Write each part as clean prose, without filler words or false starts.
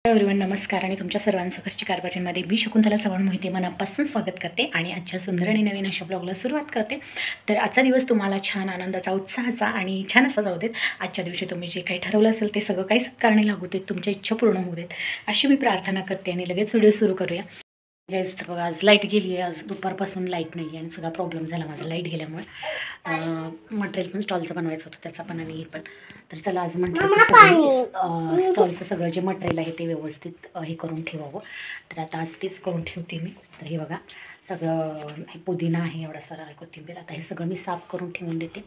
Everyone नमस्कार आणि तुमच्या सर्वांचं घरची कारभारीमध्ये मी शकुंतला चव्हाण मोहिते मनापासून स्वागत करते आणि आजच्या सुंदर आणि नवीन अशा ब्लॉगला सुरुवात करते। तर आजचा दिवस तुम्हाला छान आनंदाचा उत्साहाचा आणि छान असा जाऊ देत। आजच्या दिवशी तुम्ही जे काही ठरवलं असेल ते सगळं काही सत्कारणी लागू देत, तुमच्या इच्छा पूर्ण होऊ देत अशी मी प्रार्थना करते आणि लगेच व्हिडिओ सुरू करूया। गॅस तर बघा, आज लाईट गेली आहे, आज दुपारपासून लाईट नाही आहे आणि सगळा प्रॉब्लेम झाला माझा लाईट गेल्यामुळे। मटेरियल पण स्टॉलचं बनवायचं होतं, त्याचा पण आणि हे पण। तर चला आज म्हटलं स्टॉलचं सगळं जे मटेरियल आहे ते व्यवस्थित हे करून ठेवावं। तर आता आज तेच करून ठेवते मी। तर हे बघा सगळं, हे पुदिना आहे एवढा सारा, कोथिंबीर, आता हे सगळं मी साफ करून ठेवून देते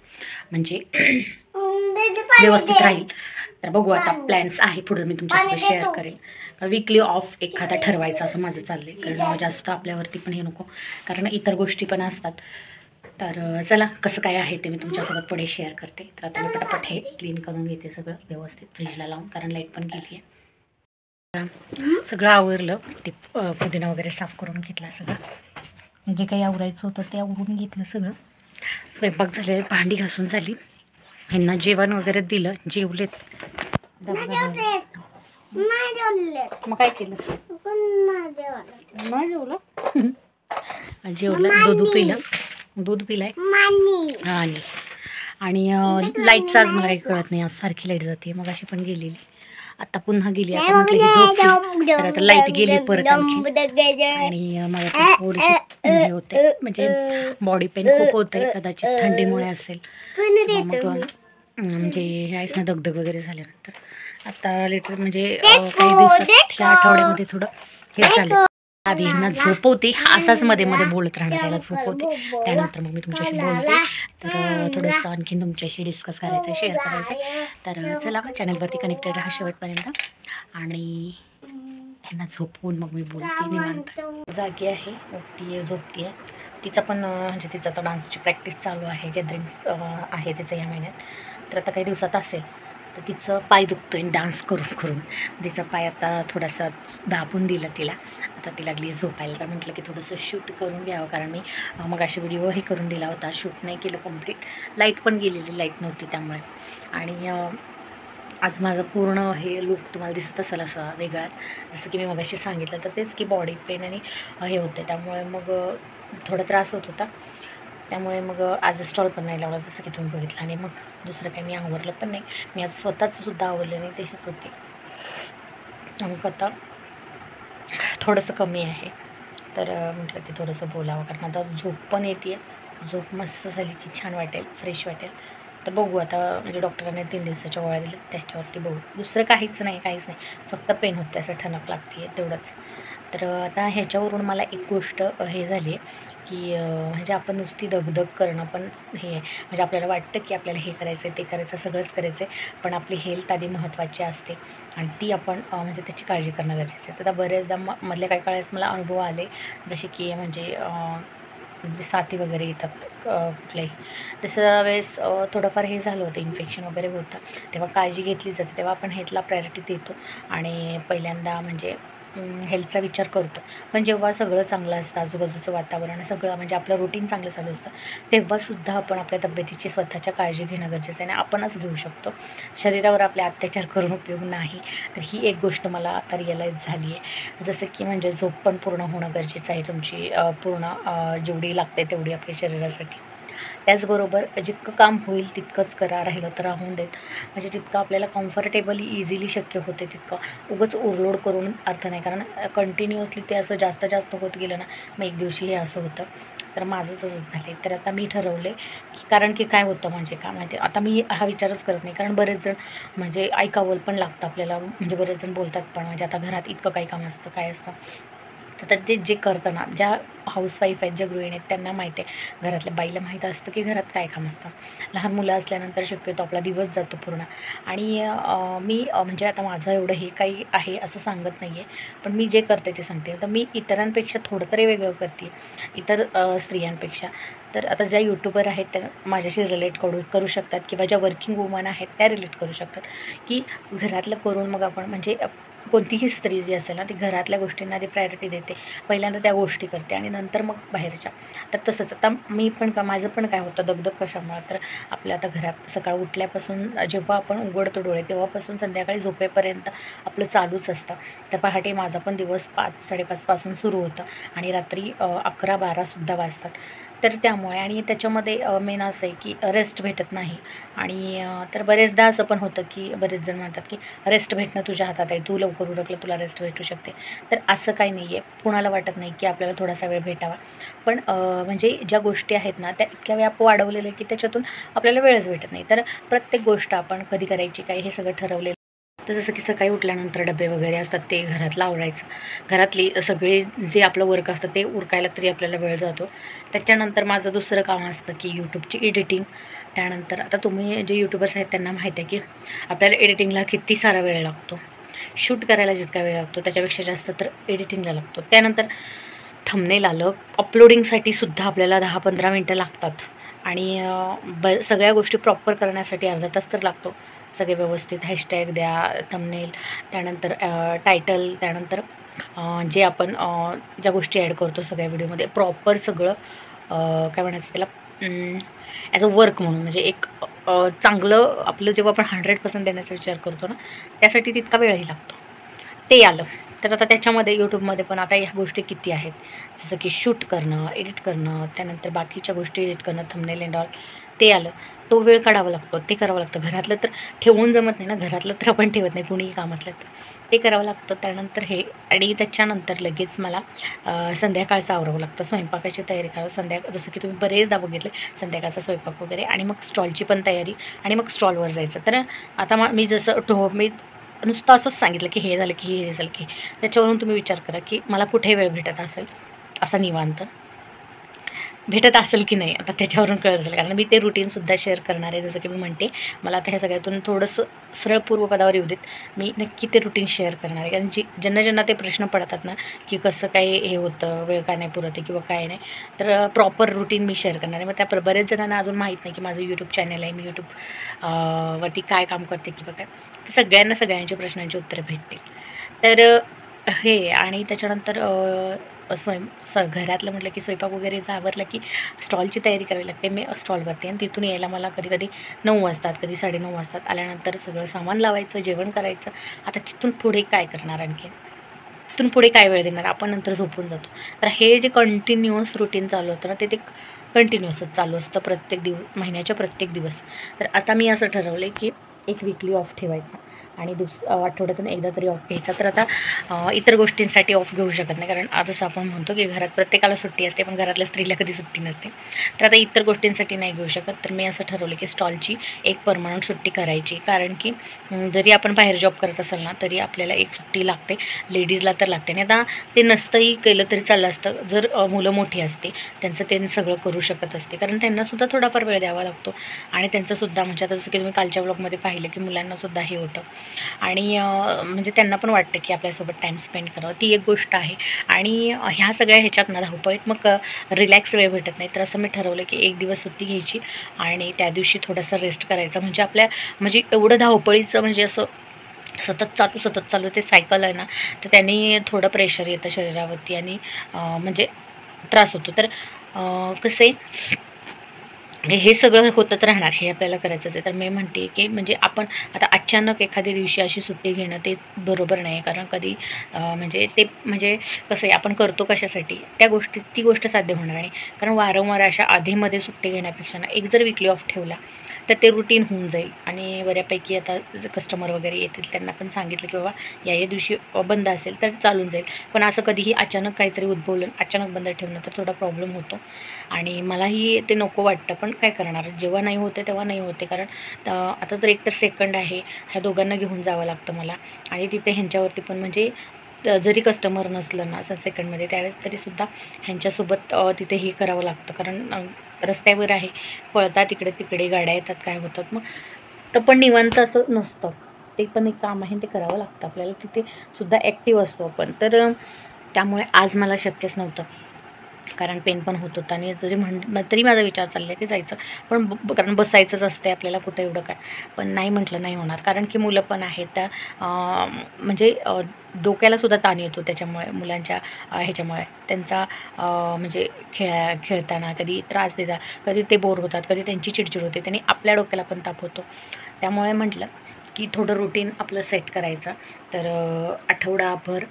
म्हणजे व्यवस्थित राहील। तर बघू आता प्लॅन्स आहे पुढे मी तुमच्यासोबत शेअर करेल। वीकली ऑफ एखादा ठरवायचा असं माझं चाललंय, कारण जास्त आपल्यावरती पण हे नको, कारण इतर गोष्टी पण असतात। तर चला कसं काय आहे ते मी तुमच्यासोबत पुढे शेअर करते। तर आता मी पटापट हे क्लीन करून घेते सगळं व्यवस्थित फ्रीजला लावून, कारण लाईट पण गेली आहे। सगळं आवरलं, ते पुदिना वगैरे साफ करून घेतला, सगळं जे काही आवरायचं होतं ते आवरून घेतलं सगळं। स्वयंपाक झाले, भांडी घासून झाली, ह्यांना जेवण वगैरे दिलं, जेवलेत। मग काय केलं? नाही जेवलं जेवलं, दूध पिलाय आणि लाईटचं आज मला काही कळत नाही, आज सारखी लाईट जाते, मग अशी पण गेलेली, आता पुन्हा गेली। आता म्हटलं की झोप, तर आता लाईट गेली परत आणखी, आणि मला थोडीशी हे होते, म्हणजे बॉडी पेन खूप होते, कदाचित थंडीमुळे असेल, मग म्हणजे हे आहेच ना, दगदग वगैरे झाल्यानंतर आता लिटर म्हणजे काही दिवसात ह्या आठवड्यामध्ये थोडं हे झालं। आधी ह्यांना झोपवते, असाच मध्ये मध्ये बोलत राहणार, याला झोपवते, त्यानंतर मग मी तुमच्याशी बोलते। तर थोडंसं आणखीन तुमच्याशी डिस्कस करायचं, शेअर करायचं। तर चला चॅनलवरती कनेक्टेड राहा शेवटपर्यंत, आणि ह्यांना झोपवून मग मी बोलते निवांत। जागी आहे, झोपती आहे, तिचा पण म्हणजे तिचा तर डान्सची प्रॅक्टिस चालू आहे, गॅदरिंग्स आहे तिचं या महिन्यात, तर आता काही दिवसात असेल। तर तिचं पाय दुखतोय डान्स करून करून, तिचा पाय आता थोडासा दाबून दिला तिला, आता ती लागली झोपायला। तर म्हटलं की थोडंसं शूट करून घ्यावं, कारण मी मग अशी व्हिडिओ हे करून दिला होता, शूट नाही केलं कम्प्लीट, लाईट पण गेलेली, लाईट नव्हती त्यामुळे। आणि आज माझं पूर्ण हे लूक तुम्हाला दिसत असेल असा वेगळाच, जसं की मी मगाशी सांगितलं, तर तेच की बॉडी पेन आणि हे होते, त्यामुळे मग थोडा त्रास होत होता, त्यामुळे मग आज स्टॉल पण नाही लावला, जसं की तुम्ही बघितलं। आणि मग दुसरं काही मी आवरलं पण नाही, मी आज स्वतःच सुद्धा आवरलं नाही, तशीच होते। मग आता थोडंसं कमी आहे, तर म्हटलं की थोडंसं बोलावं, कारण आता झोप पण येते, झोप मस्त झाली की छान वाटेल, फ्रेश वाटेल। तर बघू आता, म्हणजे डॉक्टरांनी 3 दिवसाच्या गोळ्या दिल्या, त्याच्यावरती बघू, दुसरं काहीच नाही, फक्त पेन होते, असं ठणक लागते तेवढंच। तर आता ह्याच्यावरून मला एक गोष्ट हे झाली आहे की म्हणजे आपण नुसती दगदग करणं पण हे आहे, म्हणजे आपल्याला वाटतं की आपल्याला हे करायचं आहे, ते करायचं, सगळंच करायचं आहे, पण आपली हेल्थ आधी महत्त्वाची असते आणि ती आपण म्हणजे त्याची काळजी करणं गरजेचं आहे। तर आता बऱ्याचदा मधल्या काही काळात मला अनुभव आले, जसे की म्हणजे जे साथी वगैरे येतात कुठल्याही, तसं वेळेस थोडंफार हे झालं होतं, इन्फेक्शन वगैरे होतं, तेव्हा काळजी घेतली जाते, तेव्हा आपण हेल्थला प्रायोरिटी देतो आणि पहिल्यांदा म्हणजे हेल्थचा विचार करतो। पण जेव्हा सगळं चांगलं असतं, आजूबाजूचं वातावरण सगळं म्हणजे आपलं रुटीन चांगलं चालू असतं, तेव्हासुद्धा आपण आपल्या तब्येतीची स्वतःच्या काळजी घेणं गरजेचं आहे आणि आपणच घेऊ शकतो, शरीरावर आपले अत्याचार करून उपयोग नाही। तर ही एक गोष्ट मला आता रिअलाईज झाली आहे, जसं की म्हणजे झोप पण पूर्ण होणं गरजेचं आहे तुमची, पूर्ण जेवढी लागते तेवढी आपल्या शरीरासाठी। त्याचबरोबर जितकं काम होईल तितकंच करा, राहिलं तर राहून देत, म्हणजे जितकं आपल्याला कम्फर्टेबली इझिली शक्य होते तितकं उगाच ओव्हरलोड करून अर्थ नाही, कारण कंटिन्युअसली ते असं जास्त होत गेलं ना, मग एक दिवशी हे असं होतं। तर माझं तसंच झालं आहे। तर आता मी ठरवलं की, कारण की काय होतं म्हणजे काय माहिती, आता मी हा विचारच करत नाही, कारण बरेच जण म्हणजे ऐकावं पण लागतं आपल्याला, म्हणजे बरेच जण बोलतात पण, म्हणजे आता घरात इतकं काही काम असतं, काय असतं, तर ते जे करतं ना, ज्या हाऊसवाईफ आहेत, ज्या गृहिणी आहेत, त्यांना माहीत आहे, घरातल्या बाईला माहीत असतं की घरात काय काम असतं। लहान मुलं असल्यानंतर शक्यतो आपला दिवस जातो पूर्ण, आणि मी म्हणजे आता माझं एवढं हे काही आहे असं सांगत नाही आहे, पण मी जे करते ते सांगते। तर मी इतरांपेक्षा थोडं तरी वेगळं करते, इतर स्त्रियांपेक्षा। तर आता ज्या यूट्यूबर आहेत त्या माझ्याशी रिलेट करू शकतात, किंवा ज्या वर्किंग वुमन आहेत त्या रिलेट करू शकतात, की घरातलं करून मग आपण म्हणजे कोणतीही स्त्री जी असेल ना ती घरातल्या गोष्टींना आधी प्रायोरिटी देते, पहिल्यांदा त्या गोष्टी करते आणि नंतर मग बाहेरच्या. तर तसंच आता मी पण माझं पण काय होतं दगदग कशामुळं, तर आपल्या आता घरात सकाळ उठल्यापासून जेव्हा आपण उघडतो डोळे तेव्हापासून संध्याकाळी झोपेपर्यंत आपलं चालूच असतं. तर पहाटे माझा पण दिवस 5-5:30 पासून सुरू होतं आणि रात्री 11-12सुद्धा वाजतात. तर त्यामुळे आणि त्याच्यामध्ये मेन असं आहे की रेस्ट भेटत नाही. आणि तर बरेचदा असं पण होतं की बरेच जण म्हणतात की रेस्ट भेटणं तुझ्या हातात आहे, तू लवकर उरकलं तुला रेस्ट भेटू शकते. तर असं काही नाही आहे, कुणाला वाटत नाही की आपल्याला थोडासा वेळ भेटावा. पण म्हणजे ज्या गोष्टी आहेत ना त्या इतक्या व्याप वाढवलेल्या की त्याच्यातून आपल्याला वेळच भेटत नाही. तर प्रत्येक गोष्ट आपण कधी करायची काय हे सगळं ठरवलेलं. तर जसं की सकाळी उठल्यानंतर डबे वगैरे असतात ते घरातलं आवरायचं, घरातली सगळे जे आपलं वर्क असतं ते उरकायला तरी आपल्याला वेळ जातो. त्याच्यानंतर माझं दुसरं काम असतं की यूट्यूबची एडिटिंग. त्यानंतर आता तुम्ही जे यूट्यूबर्स आहेत त्यांना माहीत आहे की आपल्याला एडिटिंगला किती सारा वेळ लागतो. शूट करायला जितका वेळ लागतो त्याच्यापेक्षा जास्त तर एडिटिंगला लागतो. त्यानंतर थंबनेल आलं, अपलोडिंगसाठी सुद्धा आपल्याला 10-15 मिनटं लागतात. आणि सगळ्या गोष्टी प्रॉपर करण्यासाठी अर्धा तास तर लागतो. सगळे व्यवस्थित हॅशटॅग द्या, थंबनेल, त्यानंतर टायटल, त्यानंतर जे आपण ज्या गोष्टी ॲड करतो सगळ्या व्हिडिओमध्ये प्रॉपर सगळं काय म्हणायचं त्याला ॲज अ वर्क म्हणून, म्हणजे एक चांगलं आपलं जेव्हा आपण 100% देण्याचा विचार करतो ना त्यासाठी तितका वेळही लागतो. ते आलं. तर आता त्याच्यामध्ये यूट्यूबमध्ये पण आता ह्या गोष्टी किती आहेत, जसं की शूट करणं, एडिट करणं, त्यानंतर बाकीच्या गोष्टी एडिट करणं, थंबनेल एंड ऑल ते आलं. तो वेळ काढावा लागतो, ते करावं लागतं. घरातलं तर ठेवून जमत नाही ना, घरातलं तर आपण ठेवत नाही कुणीही काम असलं तर. ते करावं लागतं. त्यानंतर हे आणि त्याच्यानंतर लगेच मला संध्याकाळचं आवरावं लागतं, स्वयंपाकाची तयारी करावं. जसं की तुम्ही बरेचदा बघितले संध्याकाळचा स्वयंपाक वगैरे आणि मग स्टॉलची पण तयारी आणि मग स्टॉलवर जायचं. तर आता मी जसं मी नुसतं असंच सांगितलं की हे झालं की हे झालं की त्याच्यावरून तुम्ही विचार करा की मला कुठे वेळ भेटत असेल असा निवांत भेटत असेल की नाही. आता त्याच्यावरून कळत असेल कारण मी ते रुटीनसुद्धा शेअर करणार आहे. जसं की मी म्हणते मला आता ह्या सगळ्यातून थोडंसं सरळ पूर्वपदावर येऊ देत, मी नक्की ते रुटीन शेअर करणार आहे. कारण ज्यांना ज्यांना ते प्रश्न पडतात ना की कसं काय हे होतं, वेळ का नाही पुरत आहे किंवा काय नाही, तर प्रॉपर रुटीन मी शेअर करणार आहे. मग त्या बरेच जणांना अजून माहीत नाही की माझं यूट्यूब चॅनल आहे, मी यूट्यूब वरती काय काम करते किंवा काय, तर सगळ्यांच्या प्रश्नांची उत्तरं भेटतील. तर हे आणि त्याच्यानंतर घरातलं म्हटलं की स्वयंपाक वगैरे आवरलं की स्टॉलची तयारी करावी लागते. मी स्टॉलवरती आणि तिथून यायला मला कधी कधी 9 वाजतात, कधी 9:30 वाजतात. आल्यानंतर सगळं सामान लावायचं, जेवण करायचं. आता तिथून पुढे काय करणार आणखी, तिथून पुढे काय वेळ देणार, आपण नंतर झोपून जातो. तर हे जे कंटिन्युअस रुटीन चालू असतं ना ते कंटिन्युअसच चालू असतं प्रत्येक महिन्याच्या प्रत्येक दिवस. तर आता मी असं ठरवलं आहे की एक वीकली ऑफ ठेवायचा आणि आठवड्यातून एकदा तरी ऑफ घ्यायचा. तर आता इतर गोष्टींसाठी ऑफ घेऊ शकत नाही कारण आज असं आपण म्हणतो की घरात प्रत्येकाला सुट्टी असते पण घरातल्या स्त्रीला कधी सुट्टी नसते. तर आता इतर गोष्टींसाठी नाही घेऊ शकत. तर मी असं ठरवलं की स्टॉलची एक परमनंट सुट्टी करायची. कारण की जरी आपण बाहेर जॉब करत असाल ना तरी आपल्याला एक सुट्टी लागते, लेडीजला तर लागते. आणि आता ते नसतंही केलं तरी चाललं असतं जर मुलं मोठी असते, त्यांचं सगळं करू शकत असते कारण त्यांनासुद्धा थोडाफार वेळ द्यावा लागतो. आणि त्यांचंसुद्धा म्हणजे आता जसं की तुम्ही कालच्या ब्लॉगमध्ये पाहिलं की मुलांनासुद्धा हे होतं आणि म्हणजे त्यांना पण वाटतं की आपल्यासोबत टाईम स्पेंड करावं, ती एक गोष्ट आहे. आणि ह्या सगळ्या ह्याच्यात ना धावपळीत मग रिलॅक्स वेळ भेटत नाही. तर असं मी ठरवलं की एक दिवस सुट्टी घ्यायची आणि त्या दिवशी थोडंसं रेस्ट करायचं. म्हणजे एवढं धावपळीचं म्हणजे असं सतत चालू ते सायकल आहे ना, तर त्यांनी थोडं प्रेशर येतं शरीरावरती आणि म्हणजे त्रास होतो. तर कसं आहे हे सगळं होतच राहणार, हे आपल्याला करायचंच आहे. तर मी म्हणते की म्हणजे आपण आता अचानक एखाद्या दिवशी अशी सुट्टी घेणं तेच बरोबर नाही. कारण कधी म्हणजे कसं आहे आपण करतो कशासाठी ती गोष्ट साध्य होणार नाही. कारण वारंवार अशा आधीमध्ये सुट्टी घेण्यापेक्षा ना एक जर वीकली ऑफ ठेवला तर ते रुटीन होऊन जाईल. आणि बऱ्यापैकी आता कस्टमर वगैरे येतील त्यांना पण सांगितलं की बाबा या दिवशी बंद असेल तर चालून जाईल. पण असं कधीही अचानक काहीतरी उद्भवलं, अचानक बंद ठेवणं तर थोडा प्रॉब्लेम होतो आणि मलाही ते नको वाटतं. पण काय करणार, जेव्हा नाही होते तेव्हा नाही होते. कारण आता तर एकतर सेकंड आहे, ह्या दोघांना घेऊन जावं लागतं मला. आणि तिथे ह्यांच्यावरती पण म्हणजे जरी कस्टमर नसलं ना सेकंडमध्ये त्यावेळेस तरीसुद्धा ह्यांच्यासोबत तिथे हे करावं लागतं. कारण रस्त्यावर आहे, पळतात इकडे तिकडे गाड्या येतात, काय होतात मग. तर पण निवांत असं नसतं, ते पण एक काम आहे, ते करावं लागतं आपल्याला. तिथे सुद्धा ॲक्टिव्ह असतो आपण. तर त्यामुळे आज मला शक्यच नव्हतं कारण पेन पण होत होतं आणि जरी तरी माझा विचार चालला आहे की जायचं, पण कारण बसायचंच असते आपल्याला कुठं एवढं काय. पण नाही म्हटलं नाही होणार, कारण की मुलं पण आहेत त्या म्हणजे डोक्यालासुद्धा ताण येतो त्याच्यामुळे, मुलांच्या ह्याच्यामुळे त्यांचा म्हणजे खेळताना कधी त्रास देतात, कधी ते बोर होतात, कधी त्यांची चिडचिड होते, त्यांनी आपल्या डोक्याला पण ताप होतो. त्यामुळे म्हटलं की थोडं रुटीन आपलं सेट करायचं. तर आठवडाभर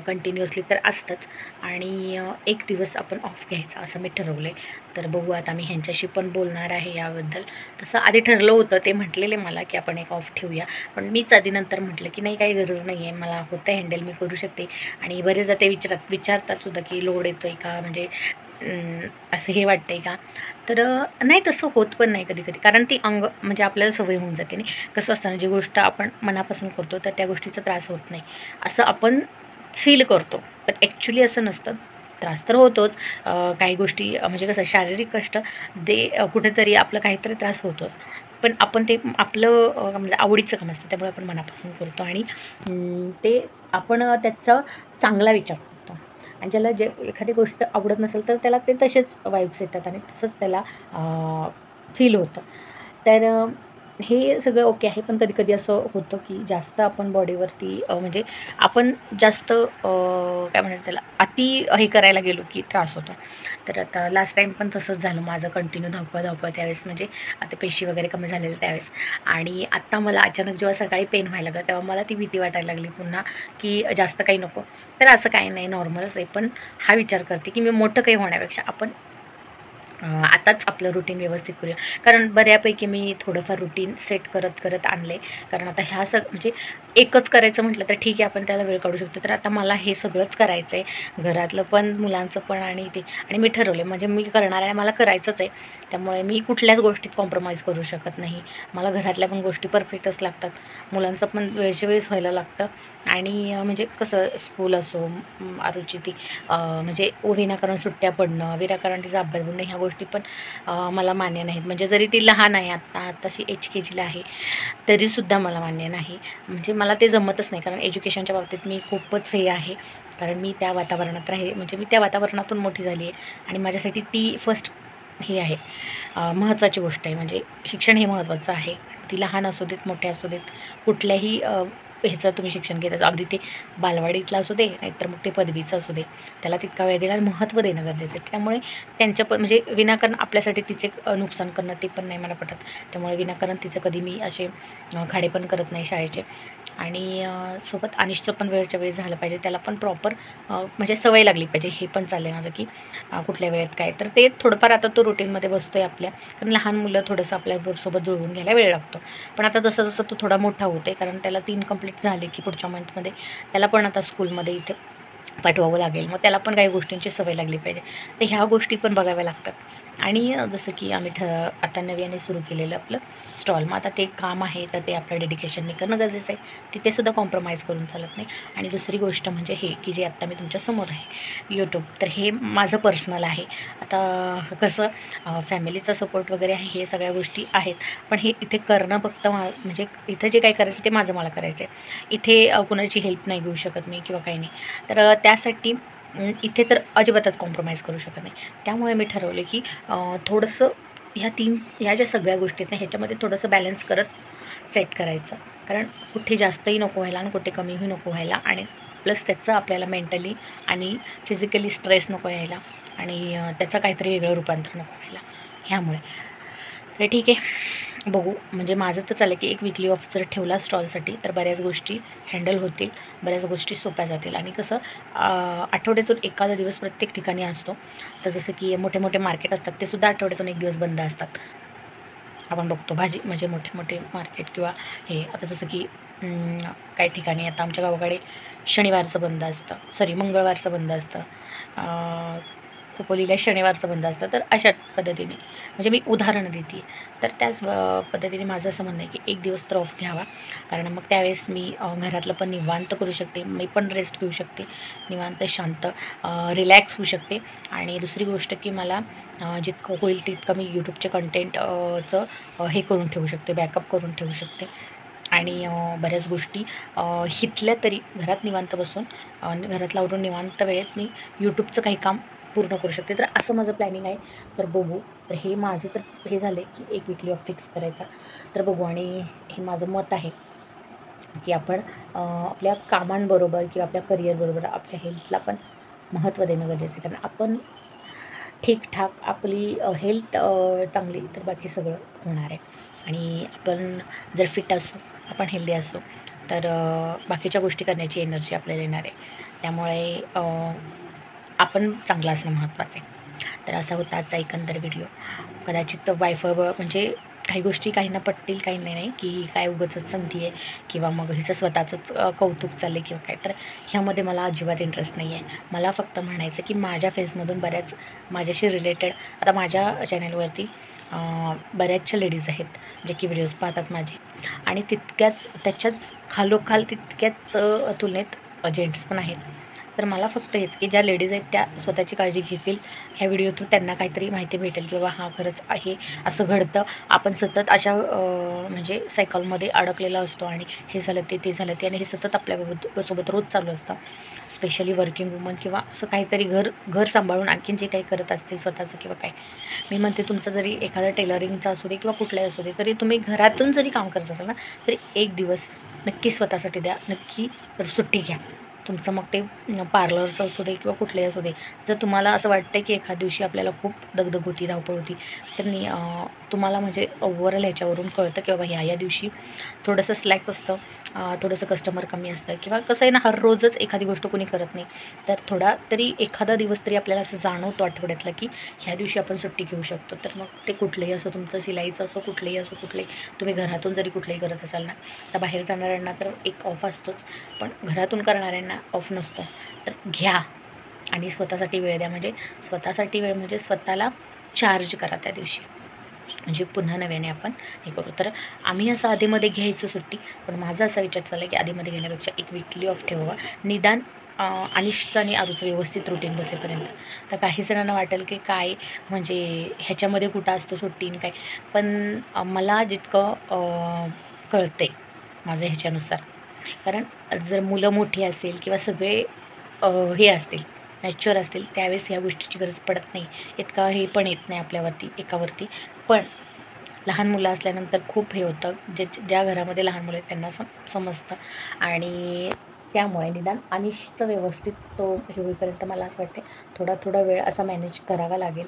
कंटिन्युअसली तर असतंच, आणि एक दिवस आपण ऑफ घ्यायचा असं मी ठरवलं आहे. तर बघू आता मी ह्यांच्याशी पण बोलणार आहे याबद्दल. तसं आधी ठरलं होतं, ते म्हटलेले मला की आपण एक ऑफ ठेवूया, पण मीच आधी नंतर म्हटलं की नाही, काही गरज नाही आहे, मला होतं हँडल, मी करू शकते. आणि बरेचदा ते विचारतात सुद्धा की लोड येतो आहे का, म्हणजे असं हे वाटतं आहे का. तर नाही, तसं होत पण नाही कधी कधी, कारण ती म्हणजे आपल्याला सवय होऊन जाते. आणि कसं असतं ना, जी गोष्ट आपण मनापासून करतो तर त्या गोष्टीचा त्रास होत नाही असं आपण फील करतो, पण ॲक्च्युली असं नसतं. त्रास तर होतोच, काही गोष्टी म्हणजे कसं शारीरिक कष्ट ते कुठेतरी आपलं काहीतरी त्रास होतोच, पण आपण ते आपलं म्हणजे आवडीचं काम असतं, त्यामुळे आपण मनापासून करतो. आणि ते आपण त्याचा चांगला विचार करतो. आणि ज्याला जे एखादी गोष्ट आवडत नसेल तर त्याला ते तसेच वाईब्स येतात आणि तसंच त्याला फील होतं. तर हे सगळं ओके आहे, पण कधी-कधी असं होतं की जास्त आपण बॉडीवरती म्हणजे आपण जास्त काय म्हणायचं त्याला, अति हे करायला गेलो की त्रास होतो. तर आता लास्ट टाईम पण तसंच झालं माझं, कंटिन्यू धावपळ त्यावेळेस, म्हणजे आता पेशी वगैरे कमी झालेलं त्यावेळेस. आणि आत्ता मला अचानक जेव्हा सकाळी पेन व्हायला लागलं तेव्हा मला ती भीती वाटायला लागली पुन्हा, की जास्त काही नको. तर असं काही नाही, नॉर्मलच आहे. पण हा विचार करते की मी मोठं काही होण्यापेक्षा आपण आताच आपलं रुटीन व्यवस्थित करूया. कारण बऱ्यापैकी मी थोडंफार रुटीन सेट करत करत आणले. कारण आता म्हणजे एकच करायचं म्हटलं तर ठीक आहे, आपण त्याला वेळ काढू शकतो. तर आता मला हे सगळंच करायचं आहे, घरातलं पण, मुलांचं पण, आणि ते, आणि मी ठरवले म्हणजे मी करणार आहे, मला करायचंच आहे. त्यामुळे मी कुठल्याच गोष्टीत कॉम्प्रोमाइज करू शकत नाही. मला घरातल्या पण गोष्टी परफेक्टच लागतात, मुलांचं पण वेळच्या वेळेस व्हायला लागतं. आणि म्हणजे कसं, स्कूल असो, आरूची ती म्हणजे विनाकारण सुट्ट्या पडणं, विनाकारण तिचा अभ्यास बुडणं, ह्या गोष्टी पण मला मान्य नाहीत. म्हणजे जरी ती लहान आहे, आत्ताशी HKGला आहे, तरीसुद्धा मला मान्य नाही. म्हणजे मला ते जमतच नाही, कारण एज्युकेशनच्या बाबतीत मी खूपच हे आहे. कारण मी त्या वातावरणात म्हणजे मी त्या वातावरणातून मोठी झाली आहे, आणि माझ्यासाठी ती फर्स्ट हे आहे, महत्त्वाची गोष्ट आहे. म्हणजे शिक्षण हे महत्त्वाचं आहे. ती लहान असू देत, मोठे असू देत, कुठल्याही ह्याचं तुम्ही शिक्षण घेताचं, अगदी ते बालवाडीतलं असू दे, नाहीतर मग ते पदवीचं असू दे, त्याला तितका वेळ देणं आणि महत्त्व देणं गरजेचं आहे. त्यामुळे त्यांच्या म्हणजे विनाकारण आपल्यासाठी तिचे नुकसान करणं ते पण नाही मला पटत. त्यामुळे विनाकारण तिचं कधी मी असे खाडे पण करत नाही शाळेचे. आणि सोबत अनिशचं पण वेळच्या वेळी झालं पाहिजे, त्याला पण प्रॉपर म्हणजे सवय लागली पाहिजे. हे पण चाललं आहे माझं की कुठल्या वेळेत काय, तर ते थोडंफार आता तो रुटीनमध्ये बसतो आहे आपल्या. कारण लहान मुलं थोडंसं आपल्यासोबत जुळवून घ्यायला वेळ लागतो. पण आता जसं जसं तो थोडा मोठा होते, कारण त्याला 3 कंप्लीट झाले की पुढच्या मंथमध्ये त्याला पण आता स्कूलमध्ये इथे पाठवावं लागेल. मग त्याला पण काही गोष्टींची सवय लागली पाहिजे. तर ह्या गोष्टी पण बघाव्या लागतात. आणि जसं की आम्ही आता नव्याने सुरू केलेलं आपलं स्टॉल, मग आता ते काम आहे, तर ते आपलं डेडिकेशनने करणं गरजेचं आहे. तिथेसुद्धा कॉम्प्रोमाइज करून चालत नाही. आणि दुसरी गोष्ट म्हणजे हे की जे आत्ता मी तुमच्यासमोर आहे यूट्यूब, तर हे माझं पर्सनल आहे. आता कसं फॅमिलीचा सपोर्ट वगैरे आहे, हे सगळ्या गोष्टी आहेत, पण हे इथे करणं फक्त म्हणजे इथं जे काही करायचं ते माझं मला करायचं आहे. इथे कुणाची हेल्प नाही घेऊ शकत मी किंवा काही नाही. तर त्यासाठी इथे तर अजिबातच कॉम्प्रोमाइज करू शकत नाही. त्यामुळे मी ठरवले की थोडंसं ह्या ज्या सगळ्या गोष्टी आहेत ना, ह्याच्यामध्ये थोडंसं बॅलन्स करत सेट करायचं. कारण कुठे जास्तही नको व्हायला आणि कुठे कमीही नको व्हायला, आणि प्लस त्याचं आपल्याला मेंटली आणि फिजिकली स्ट्रेस नको यायला, आणि त्याचं काहीतरी वेगळं रूपांतर नको व्हायला, ह्यामुळे. तर ठीक आहे, बघू. म्हणजे माझं तर चालेल की एक वीकली ऑफ जर ठेवला स्टॉलसाठी तर बऱ्याच गोष्टी हँडल होतील, बऱ्याच गोष्टी सोप्या जातील. आणि कसं आठवड्यातून एखादा दिवस प्रत्येक ठिकाणी असतो. तर जसं की मोठे मोठे मार्केट असतात, ते सुद्धा आठवड्यातून एक दिवस बंद असतात. आपण बघतो भाजी म्हणजे मोठे मोठे मार्केट किंवा हे, आता जसं की काही ठिकाणी आता आमच्या गावाकडे शनिवारचं बंद असतं, सॉरी मंगळवारचं बंद असतं, खोपोलीला शनिवारचं बंद असतं. तर अशा पद्धतीने म्हणजे मी उदाहरण देते. तर त्याच पद्धतीने माझं असं म्हणणं आहे की एक दिवस तर ऑफ घ्यावा, कारण मग त्यावेळेस मी घरातलं पण निवांत करू शकते, मी पण रेस्ट घेऊ शकते, निवांत शांत रिलॅक्स होऊ शकते. आणि दुसरी गोष्ट की मला जितकं होईल तितकं मी यूट्यूबचे कंटेंटचं हे करून ठेवू शकते, बॅकअप करून ठेवू शकते. आणि बऱ्याच गोष्टी हितल्या तरी घरात निवांत बसून घरातलं आवरून निवांत वेळेत मी यूट्यूबचं काही काम पूर्ण करू शकते. तर असं माझं प्लॅनिंग आहे. तर बघू. तर हे माझं तर हे झालं आहे की एक वीकली ऑफ फिक्स करायचा. तर बघू. आणि हे माझं मत आहे की आपण आपल्या कामांबरोबर किंवा आपल्या करिअरबरोबर आपल्या हेल्थला पण महत्त्व देणं गरजेचं आहे. कारण आपण ठीकठाक आपली हेल्थ चांगली तर बाकी सगळं होणार आहे. आणि आपण जर फिट असू, आपण हेल्दी असू, तर बाकीच्या गोष्टी करण्याची एनर्जी आपल्याला येणार आहे. त्यामुळे आपण चांगलं असणं महत्त्वाचं आहे. तर असा होता आजचा एकंदर व्हिडिओ. कदाचित वायफळ म्हणजे काही गोष्टी काहींना पटतील, काहींना नाही, की ही काय उगाचच सांगते आहे किंवा मग हिचं स्वतःचंच कौतुक चाललं आहे किंवा काय. तर ह्यामध्ये मला अजिबात इंटरेस्ट नाही आहे. मला फक्त म्हणायचं की माझ्या फेसमधून बऱ्याच माझ्याशी रिलेटेड आता माझ्या चॅनलवरती बऱ्याचशा लेडीज आहेत जे की व्हिडिओज पाहतात माझे, आणि तितक्याच त्याच्याच खालोखाल तितक्याच तुलनेत जेंट्स पण आहेत. तर मला फक्त हेच की ज्या लेडीज आहेत त्या स्वतःची काळजी घेतील, ह्या व्हिडिओ थ्रू त्यांना काहीतरी माहिती भेटेल की बाबा हां खरंच आहे असं घडतं. आपण सतत अशा म्हणजे सायकलमध्ये अडकलेला असतो आणि हे झालं ते झालं ते, आणि हे सतत आपल्या सोबत रोज चालू असतं. स्पेशली वर्किंग वुमन किंवा असं काहीतरी घर सांभाळून आणखीन जे काही करत असतील स्वतःचं किंवा काय. मी म्हणते तुमचं जरी एखादा टेलरिंगचा असू दे किंवा कुठलाही असू दे, तरी तुम्ही घरातून जरी काम करत असाल ना, तरी एक दिवस नक्की स्वतःसाठी द्या, नक्की सुट्टी घ्या. तुमचं मग ते पार्लरचं असू दे किंवा कुठलंही असू दे. जर तुम्हाला असं वाटतं की एखाद दिवशी आपल्याला खूप दगदग होती, धावपळ होती, तर तुम्हाला म्हणजे ओव्हरऑल ह्याच्यावरून कळतं की बाबा ह्या दिवशी थोडंसं स्लॅक असतं, थोडंसं कस्टमर कमी असतं किंवा कसं आहे ना, हर रोजच एखादी गोष्ट कोणी करत नाही. तर थोडा तरी एखादा दिवस तरी आपल्याला असं जाणवतो आठवड्यातला की ह्या दिवशी आपण सुट्टी घेऊ शकतो. तर मग ते कुठलंही असो, तुमचं शिलाईचं असो, कुठलंही असो, कुठलंही तुम्ही घरातून जरी कुठलंही करत असाल ना, तर बाहेर जाणाऱ्यांना तर एक ऑफ असतोच, पण घरातून करणाऱ्यांना ऑफ नसतो. तर घ्या आणि स्वतःसाठी वेळ द्या. म्हणजे स्वतःसाठी वेळ म्हणजे स्वतःला चार्ज करा त्या दिवशी, म्हणजे पुन्हा नव्याने आपण हे करू. तर आम्ही असं आधीमध्ये घ्यायचं सुट्टी, पण माझा असा विचार चालला की आधीमध्ये घेण्यापेक्षा एक वीकली ऑफ ठेवावा, निदान अनिशचं आणि आरूचं व्यवस्थित रुटीन बसेपर्यंत. तर काही जणांना वाटेल की काय म्हणजे ह्याच्यामध्ये कुठं असतो सुट्टी आणि काय, पण मला जितकं कळते माझं ह्याच्यानुसार, कारण जर मुलं मोठी असेल किंवा सगळे हे असतील मॅच्युअर असतील, त्यावेळेस ह्या गोष्टीची गरज पडत नाही, इतका हे पण येत नाही आपल्यावरती एकावरती. पण लहान मुलं असल्यानंतर खूप हे होतं, ज्या घरामध्ये लहान मुलं आहेत त्यांना समजतं. आणि त्यामुळे निदान अनिशचं व्यवस्थित तो हे होईपर्यंत मला असं वाटते थोडा वेळ असा मॅनेज करावा लागेल,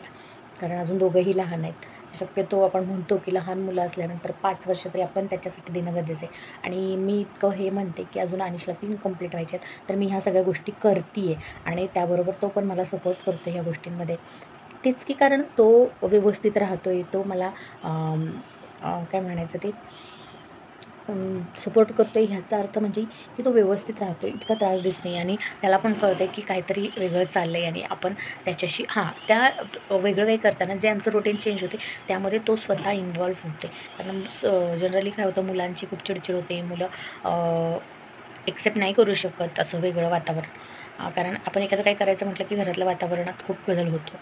कारण अजून दोघंही लहान आहेत. शक्यतो आपण म्हणतो की लहान मुलं असल्यानंतर 5 वर्ष तरी आपण त्याच्यासाठी देणं गरजेचं आहे. आणि मी इतकं हे म्हणते की अजून अनिशला 3 कंप्लीट व्हायचे आहेत, तर मी ह्या सगळ्या गोष्टी करते आहे आणि त्याबरोबर तो पण मला सपोर्ट करतो ह्या गोष्टींमध्ये. तेच की कारण तो व्यवस्थित राहतो आहे, तो मला काय म्हणायचं ते सपोर्ट करतो आहे, ह्याचा अर्थ म्हणजे की तो व्यवस्थित राहतो आहे, इतका त्रास देत नाही. आणि त्याला पण कळतं आहे की काहीतरी वेगळं चाललं आहे आणि आपण त्याच्याशी त्या वेगळं काही करताना जे आमचं रुटीन चेंज होते त्यामध्ये तो स्वतः इन्व्हॉल्व्ह होते. कारण जनरली काय होतं, मुलांची खूप चिडचिड होते, मुलं एक्सेप्ट नाही करू शकत असं वेगळं वातावरण. कारण आपण एखादं काही करायचं म्हटलं की घरातल्या वातावरणात खूप बदल होतो.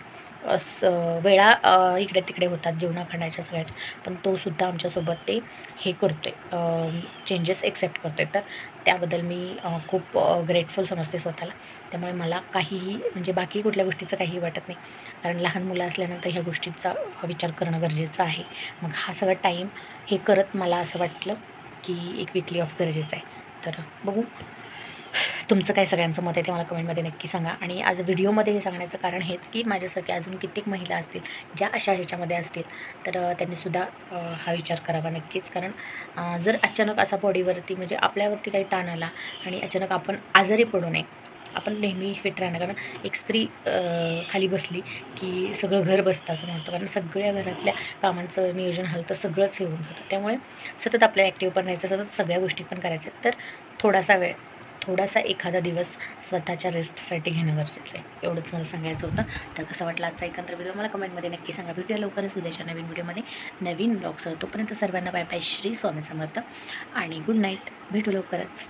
वेळा इकडे तिकडे होतात जेवणा खाण्याच्या सगळ्याच्या, पण तोसुद्धा आमच्यासोबत ते हे करतो आहे, चेंजेस एक्सेप्ट करतो आहे. तर त्याबद्दल मी खूप ग्रेटफुल समजते स्वतःला. त्यामुळे मला काहीही म्हणजे बाकी कुठल्या गोष्टीचं काहीही वाटत नाही, कारण लहान मुलं असल्यानंतर ह्या गोष्टींचा विचार करणं गरजेचं आहे. मग हा सगळा टाईम हे करत मला असं वाटलं की एक वीकली ऑफ गरजेचं आहे. तर बघू तुमचं काय सगळ्यांचं मत आहे ते मला कमेंटमध्ये नक्की सांगा. आणि आज व्हिडिओमध्ये हे सांगण्याचं कारण हेच की माझ्यासारख्या अजून कित्येक महिला असतील ज्या अशा ह्याच्यामध्ये असतील, तर त्यांनीसुद्धा हा विचार करावा नक्कीच. कारण जर अचानक असा बॉडीवरती म्हणजे आपल्यावरती काही ताण आला आणि अचानक आपण आजारी पडू नये, आपण नेहमी फिट राहणं. कारण एक स्त्री खाली बसली की सगळं घर बसतं असं म्हणतो, कारण सगळ्या घरातल्या कामांचं नियोजन हलतं, सगळंच हे होऊन जातं. त्यामुळे सतत आपल्याला ॲक्टिव्ह पण राहायचं, सतत सगळ्या गोष्टी पण करायच्या. तर थोडासा एखादा दिवस स्वतःच्या रेस्टसाठी घेणं गरजेचं आहे, एवढंच मला सांगायचं होतं. तर कसं वाटलं आजचा एकंदर व्हिडिओ मला कमेंटमध्ये नक्की सांगा. भेटूया लवकरच उद्याच्या नवीन व्हिडिओमध्ये नवीन ब्लॉग्सह. तोपर्यंत सर्वांना बाय बाय, श्री स्वामी समर्थ आणि गुड नाईट. भेटू लवकरच.